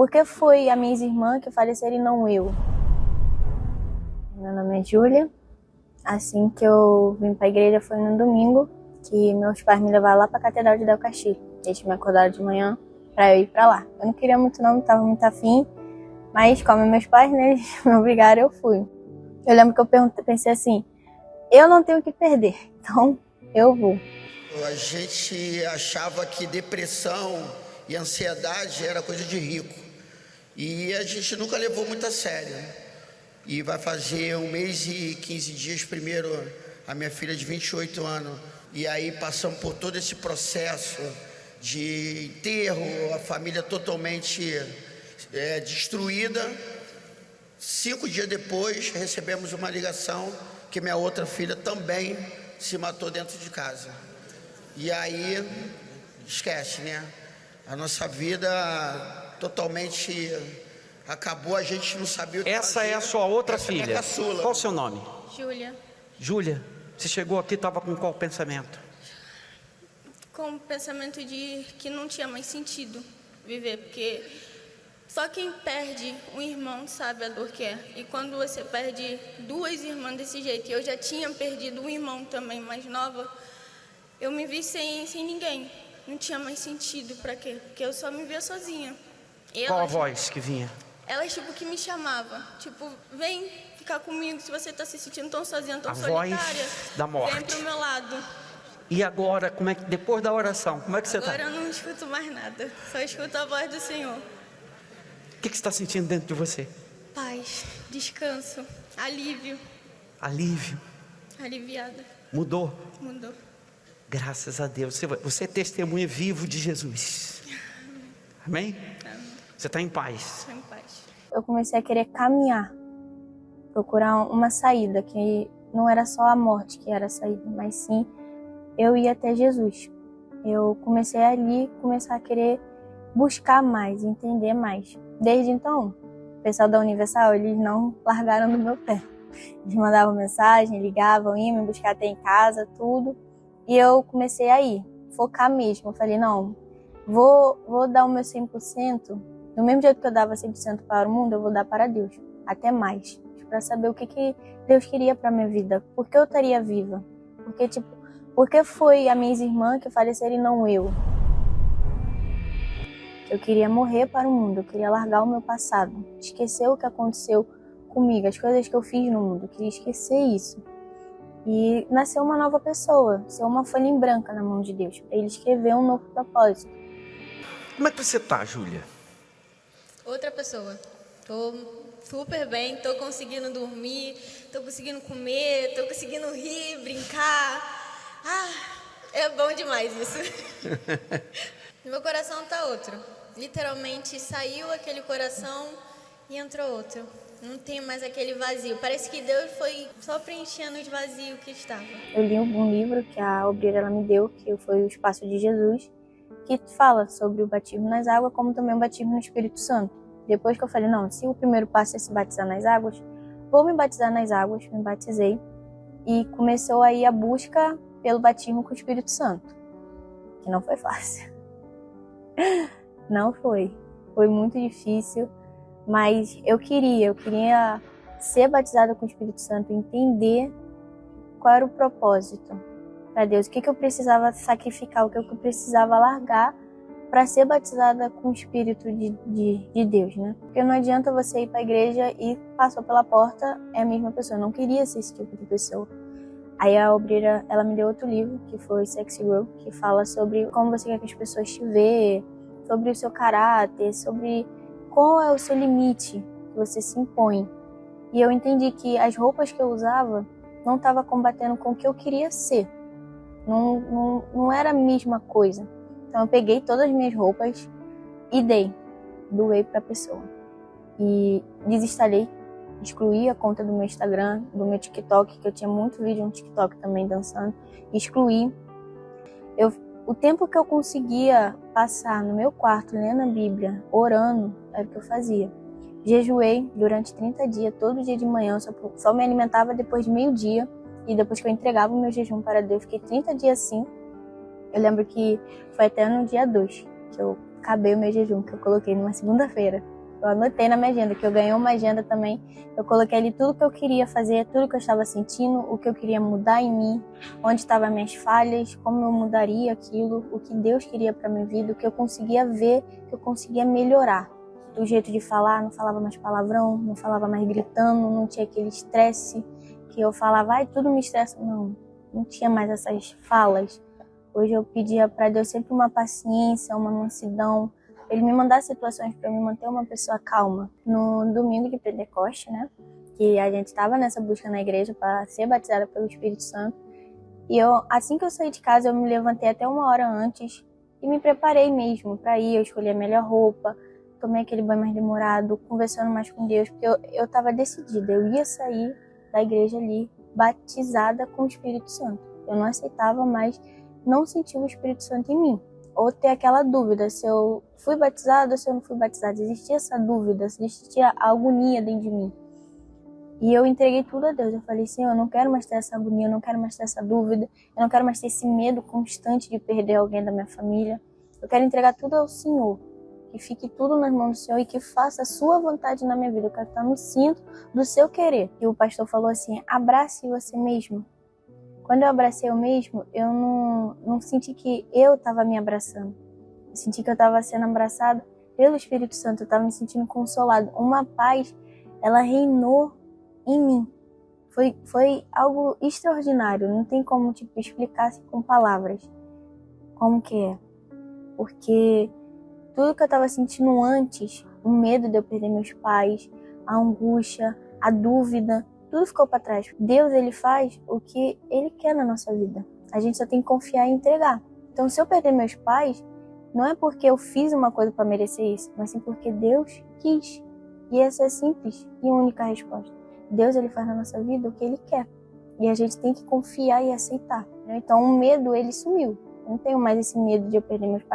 Por que foi as minhas irmãs que faleceram e não eu? Meu nome é Júlia. Assim que eu vim para a igreja foi no domingo, que meus pais me levaram lá para a Catedral de Del Castilho. Eles me acordaram de manhã para eu ir para lá. Eu não queria muito não estava muito afim, mas como meus pais, né, eles me obrigaram, eu fui. Eu lembro que eu pensei assim, eu não tenho o que perder, então eu vou. A gente achava que depressão e ansiedade era coisa de rico. E a gente nunca levou muito a sério. E vai fazer 1 mês e 15 dias, primeiro, a minha filha de 28 anos. E aí passamos por todo esse processo de enterro, a família totalmente destruída. 5 dias depois, recebemos uma ligação que minha outra filha também se matou dentro de casa. E aí, esquece, né? A nossa vida totalmente acabou, a gente não sabia o que Essa fazer. é a sua outra Essa é minha filha. caçula. Qual o seu nome? Júlia, Júlia. Você chegou aqui, estava com qual pensamento? com o pensamento de que não tinha mais sentido viver, porque só quem perde um irmão sabe a dor que é. E quando você perde 2 irmãs desse jeito, e eu já tinha perdido um irmão também mais nova, eu me vi sem ninguém. Não tinha mais sentido para quê? Porque eu só me via sozinha. E Qual a elas, voz que vinha? elas tipo que me chamavam, tipo, vem ficar comigo se você está se sentindo tão sozinha, tão A solitária. voz da morte. Vem pro meu lado. E agora, como é que depois da oração, como é que você está? Agora eu não escuto mais nada, só escuto a voz do Senhor. O que você está sentindo dentro de você? Paz, descanso, alívio, Alívio. aliviada. Mudou. Mudou. Graças a Deus. Você é testemunha vivo de Jesus. Amém? Amém. Você está em paz. Tô em paz. Eu comecei a querer caminhar, procurar uma saída, que não era só a morte que era a saída, mas sim eu ir até Jesus. Eu comecei ali, começar a querer buscar mais, entender mais. Desde então, o pessoal da Universal, eles não largaram do meu pé. Eles mandavam mensagem, ligavam, iam me buscar até em casa, tudo. E eu comecei a ir, focar mesmo. Eu falei, não, vou dar o meu 100%. Do mesmo jeito que eu dava 100% para o mundo, eu vou dar para Deus. Até mais. Para saber o que Deus queria para minha vida. Por que eu estaria viva? Por que foi as minhas irmãs que faleceram e não eu? Eu queria morrer para o mundo. Eu queria largar o meu passado. Esquecer o que aconteceu comigo. As coisas que eu fiz no mundo. Eu queria esquecer isso. E nascer uma nova pessoa, ser uma folha em branca na mão de Deus, para Ele escrever um novo propósito. Como é que você está, Júlia? Outra pessoa. Tô super bem, tô conseguindo dormir, tô conseguindo comer, tô conseguindo rir, brincar. É bom demais isso. Meu coração tá outro. Literalmente saiu aquele coração e entrou outro. Não tem mais aquele vazio. Parece que Deus foi só preenchendo os vazios que estava. Eu li um livro que a obreira ela me deu, que foi o Espaço de Jesus, que fala sobre o batismo nas águas, como também o batismo no Espírito Santo. Depois que eu falei, não, se o primeiro passo é se batizar nas águas, vou me batizar nas águas, me batizei. E começou aí a busca pelo batismo com o Espírito Santo, que não foi fácil. Não foi. Foi muito difícil. Mas eu queria ser batizada com o Espírito Santo, entender qual era o propósito para Deus, o que eu precisava sacrificar, o que eu precisava largar para ser batizada com o Espírito de Deus, né? Porque não adianta você ir para a igreja e passou pela porta, é a mesma pessoa. Eu não queria ser esse tipo de pessoa. Aí a obreira, ela me deu outro livro, que foi Sexy Girl, que fala sobre como você quer que as pessoas te vejam, sobre o seu caráter, sobre qual é o seu limite que você se impõe. E eu entendi que as roupas que eu usava não estavam combatendo com o que eu queria ser. Não era a mesma coisa. Então eu peguei todas as minhas roupas e doei para a pessoa. E desinstalei, excluí a conta do meu Instagram, do meu TikTok, que eu tinha muito vídeo no TikTok também dançando. Excluí. O tempo que eu conseguia passar no meu quarto, lendo a Bíblia, orando, era o que eu fazia. Jejuei durante 30 dias, todo dia de manhã, só me alimentava depois de meio-dia. E depois que eu entregava o meu jejum para Deus, fiquei 30 dias assim. Eu lembro que foi até no dia 2 que eu caber o meu jejum, que eu coloquei numa segunda-feira. Eu anotei na minha agenda, que eu ganhei uma agenda também. Eu coloquei ali tudo que eu queria fazer, tudo que eu estava sentindo, o que eu queria mudar em mim, onde estavam minhas falhas, como eu mudaria aquilo, o que Deus queria para minha vida, o que eu conseguia ver, o que eu conseguia melhorar. Do jeito de falar, não falava mais palavrão, não falava mais gritando, não tinha aquele estresse que eu falava, ai, tudo me estressa. Não tinha mais essas falas. Hoje eu pedia para Deus sempre uma paciência, uma mansidão, Ele me mandar situações para me manter uma pessoa calma. No domingo de Pentecoste, né, que a gente estava nessa busca na igreja para ser batizada pelo Espírito Santo, e assim que eu saí de casa, eu me levantei até uma hora antes e me preparei mesmo para ir. Eu escolhi a melhor roupa, tomei aquele banho mais demorado, conversando mais com Deus, porque eu estava decidida, eu ia sair da igreja ali batizada com o Espírito Santo. Eu não aceitava mais não sentir o Espírito Santo em mim, ou ter aquela dúvida se eu fui batizada ou se eu não fui batizada. Existia essa dúvida, existia a agonia dentro de mim. E eu entreguei tudo a Deus. Eu falei, Senhor, eu não quero mais ter essa agonia, eu não quero mais ter essa dúvida, eu não quero mais ter esse medo constante de perder alguém da minha família. Eu quero entregar tudo ao Senhor, que fique tudo nas mãos do Senhor e que faça a sua vontade na minha vida. Eu quero estar no cinto do seu querer. E o pastor falou assim, abrace você mesmo. Quando eu abracei eu mesmo, eu não senti que eu estava me abraçando. Eu senti que eu estava sendo abraçada pelo Espírito Santo, eu estava me sentindo consolada. Uma paz, ela reinou em mim. Foi algo extraordinário, não tem como explicar assim, com palavras como que é. Porque tudo que eu estava sentindo antes, o medo de eu perder meus pais, a angústia, a dúvida, tudo ficou para trás. Deus, Ele faz o que Ele quer na nossa vida. A gente só tem que confiar e entregar. Então, se eu perder meus pais, não é porque eu fiz uma coisa para merecer isso, mas sim porque Deus quis. E essa é a simples e única resposta. Deus, Ele faz na nossa vida o que Ele quer. E a gente tem que confiar e aceitar. Então, o medo, ele sumiu. Eu não tenho mais esse medo de eu perder meus pais.